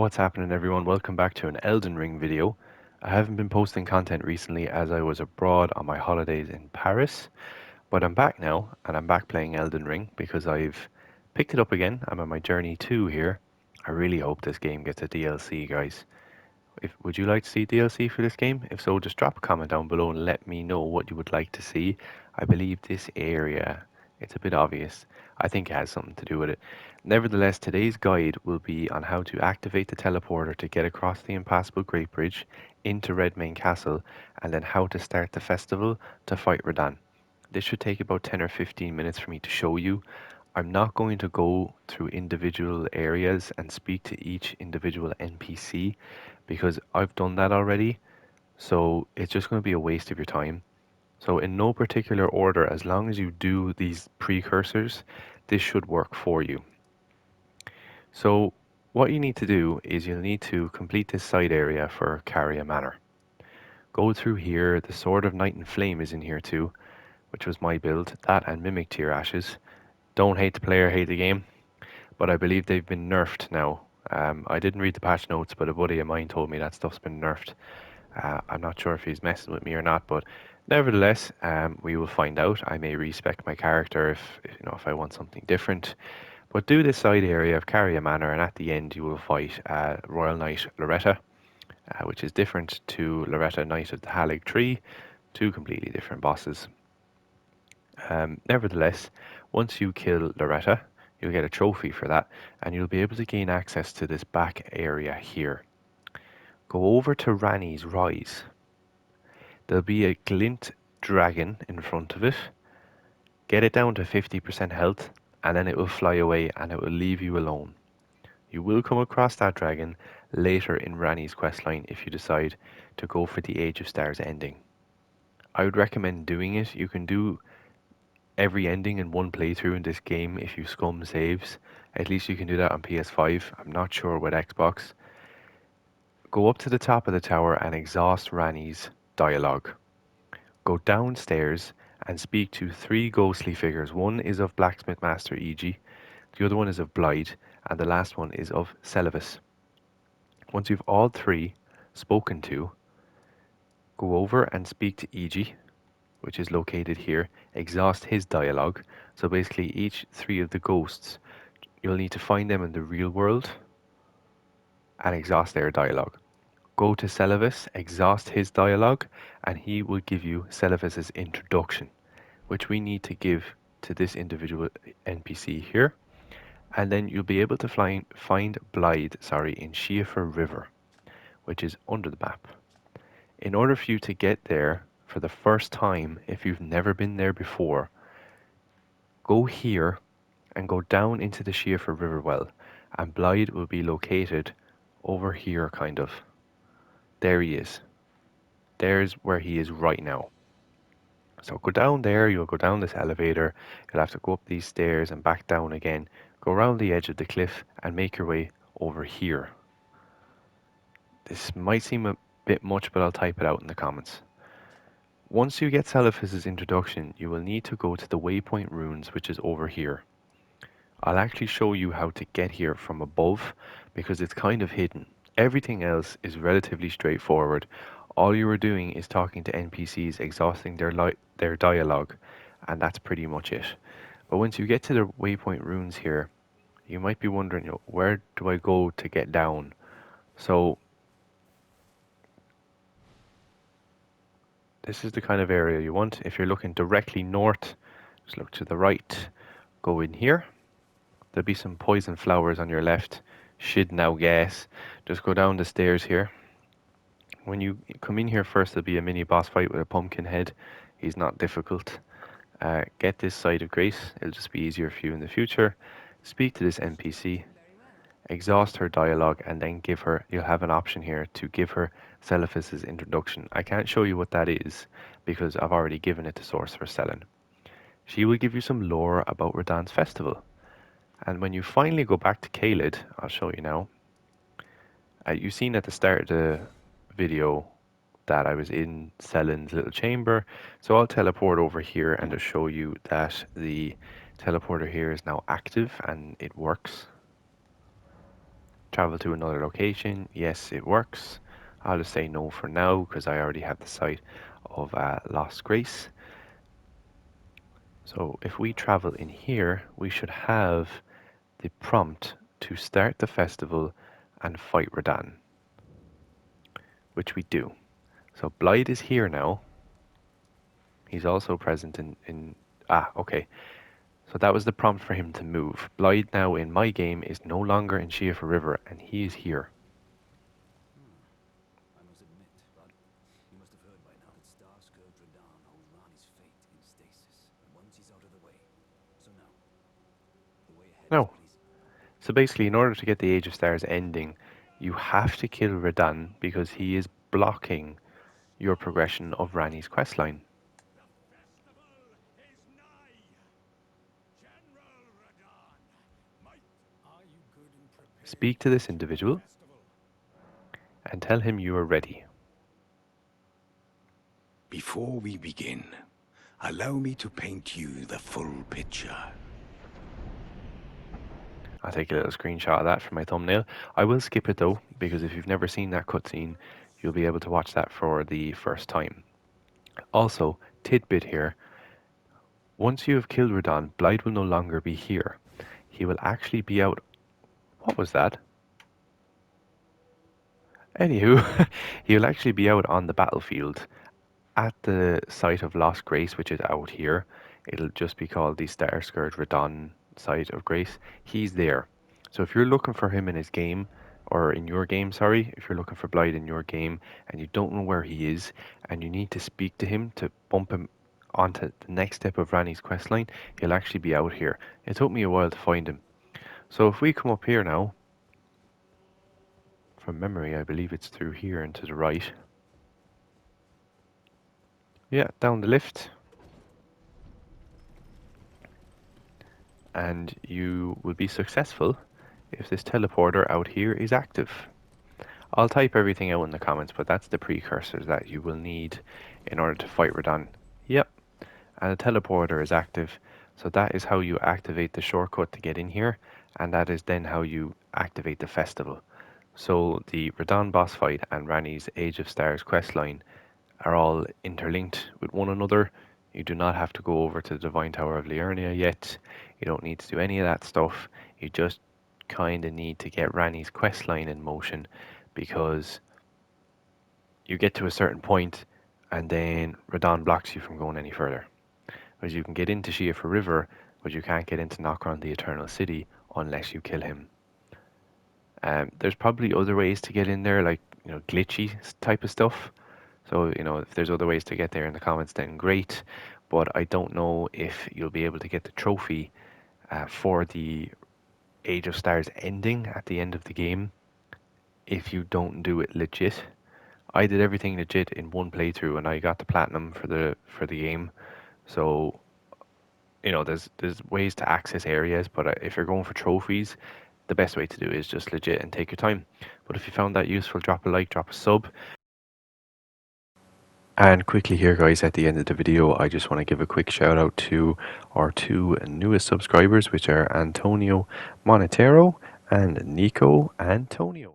What's happening, everyone? Welcome back to an Elden Ring video. I haven't been posting content recently as I was abroad on my holidays in Paris, but I'm back now and I'm back playing Elden Ring because I've picked it up again. I'm on my journey 2 here. I really hope this game gets a DLC, guys. Would you like to see DLC for this game? If so, just drop a comment down below and let me know what you would like to see. I believe this area, it's a bit obvious. I think it has something to do with it. Nevertheless, today's guide will be on how to activate the teleporter to get across the impassable Great Bridge into Redmane Castle, and then how to start the festival to fight Radahn. This should take about 10 or 15 minutes for me to show you. I'm not going to go through individual areas and speak to each individual NPC because I've done that already. So it's just going to be a waste of your time. So in no particular order, as long as you do these precursors, this should work for you. So what you need to do is you'll need to complete this side area for Caria Manor. Go through here. The Sword of Night and Flame is in here too, which was my build. That and Mimic Tear Ashes. Don't hate the player, hate the game, but I believe they've been nerfed now. I didn't read the patch notes, but a buddy of mine told me that stuff's been nerfed. I'm not sure if he's messing with me or not, but nevertheless, we will find out. I may respec my character if I want something different. But do this side area of Caria Manor, and at the end you will fight Royal Knight Loretta, which is different to Loretta Knight of the Halig Tree, two completely different bosses. Nevertheless, once you kill Loretta, you'll get a trophy for that, and you'll be able to gain access to this back area here. Go over to Ranni's Rise. There'll be a glint dragon in front of it. Get it down to 50% health, and then it will fly away and it will leave you alone. You will come across that dragon later in Ranni's questline if you decide to go for the Age of Stars ending. I would recommend doing it. You can do every ending in one playthrough in this game if you scum saves. At least you can do that on PS5. I'm not sure with Xbox. Go up to the top of the tower and exhaust Ranni's dialogue. Go downstairs and speak to three ghostly figures. One is of Blacksmith Master E.G., the other one is of Blaidd, and the last one is of Seluvis. Once you've all three spoken to, go over and speak to E.G., which is located here. Exhaust his dialogue. So basically each three of the ghosts, you'll need to find them in the real world and exhaust their dialogue. Go to Seluvis, exhaust his dialogue, and he will give you Seluvis's introduction, which we need to give to this individual NPC here. And then you'll be able to find Blaidd, in Siofra River, which is under the map. In order for you to get there for the first time, if you've never been there before, go here and go down into the Siofra River well, and Blaidd will be located over here, kind of. There he is. There's where he is right now. So go down there, you'll go down this elevator, you'll have to go up these stairs and back down again, go around the edge of the cliff and make your way over here. This might seem a bit much, but I'll type it out in the comments. Once you get Seluvis's introduction, you will need to go to the waypoint runes, which is over here. I'll actually show you how to get here from above because it's kind of hidden. Everything else is relatively straightforward. All you are doing is talking to NPCs, exhausting their dialogue, and that's pretty much it. But once you get to the waypoint runes here, you might be wondering, where do I go to get down? So this is the kind of area you want. If you're looking directly north, just look to the right, go in here. There'll be some poison flowers on your left. Should now guess. Just go down the stairs here. When you come in here first, there'll be a mini boss fight with a pumpkin head. He's not difficult. Get this side of Grace. It'll just be easier for you in the future. Speak to this NPC. Exhaust her dialogue and then you'll have an option here to give her Seluvis's introduction. I can't show you what that is because I've already given it to Sorcerer Sellen. She will give you some lore about Radahn's festival. And when you finally go back to Caelid, I'll show you now. You've seen at the start of the video that I was in Sellen's little chamber. So I'll teleport over here and to show you that the teleporter here is now active and it works. Travel to another location. Yes, it works. I'll just say no for now because I already have the site of Lost Grace. So if we travel in here, we should have the prompt to start the festival and fight Radahn, which we do. So Blaidd is here now. He's also present in okay. So that was the prompt for him to move. Blaidd now in my game is no longer in Siofra River and he is here. I must admit, but you must have heard by now that Star-Scourge Radahn holds Ranni's fate in stasis once he's out of the way. So now, the way ahead is No. please. So basically, in order to get the Age of Stars ending, you have to kill Radahn because he is blocking your progression of Ranni's questline. The festival is nigh. General Radahn, might Are you good and prepared Speak to this individual festival. and tell him you are ready. Before we begin, allow me to paint you the full picture. I'll take a little screenshot of that for my thumbnail. I will skip it though, because if you've never seen that cutscene, you'll be able to watch that for the first time. Also, tidbit here, once you have killed Radahn, Blaidd will no longer be here. He will actually be out... What was that? Anywho, he will actually be out on the battlefield at the site of Lost Grace, which is out here. It'll just be called the Star-Scourge Radahn site of Grace. He's there. So if you're looking for him in his game, or in your game, sorry, if you're looking for Blaidd in your game and you don't know where he is and you need to speak to him to bump him onto the next step of Ranni's questline, he'll actually be out here. It took me a while to find him. So if we come up here now, from memory, I believe it's through here and to the right. Yeah, down the lift. And you will be successful if this teleporter out here is active. I'll type everything out in the comments, but that's the precursors that you will need in order to fight Radahn. Yep, and the teleporter is active, so that is how you activate the shortcut to get in here, and that is then how you activate the festival. So the Radahn boss fight and Ranni's Age of Stars questline are all interlinked with one another. You do not have to go over to the Divine Tower of Liurnia yet. You don't need to do any of that stuff. You just kind of need to get Ranni's questline in motion, because you get to a certain point and then Radahn blocks you from going any further. Because you can get into Siofra River, but you can't get into Nokron, the Eternal City, unless you kill him. There's probably other ways to get in there, like, glitchy type of stuff. So, if there's other ways to get there in the comments, then great. But I don't know if you'll be able to get the trophy for the Age of Stars ending at the end of the game if you don't do it legit. I did everything legit in one playthrough and I got the platinum for the game. So, there's ways to access areas, but if you're going for trophies, the best way to do it is just legit and take your time. But if you found that useful, drop a like, drop a sub. And quickly here, guys, at the end of the video, I just want to give a quick shout out to our two newest subscribers, which are Antonio Monetero and Nico Antonio.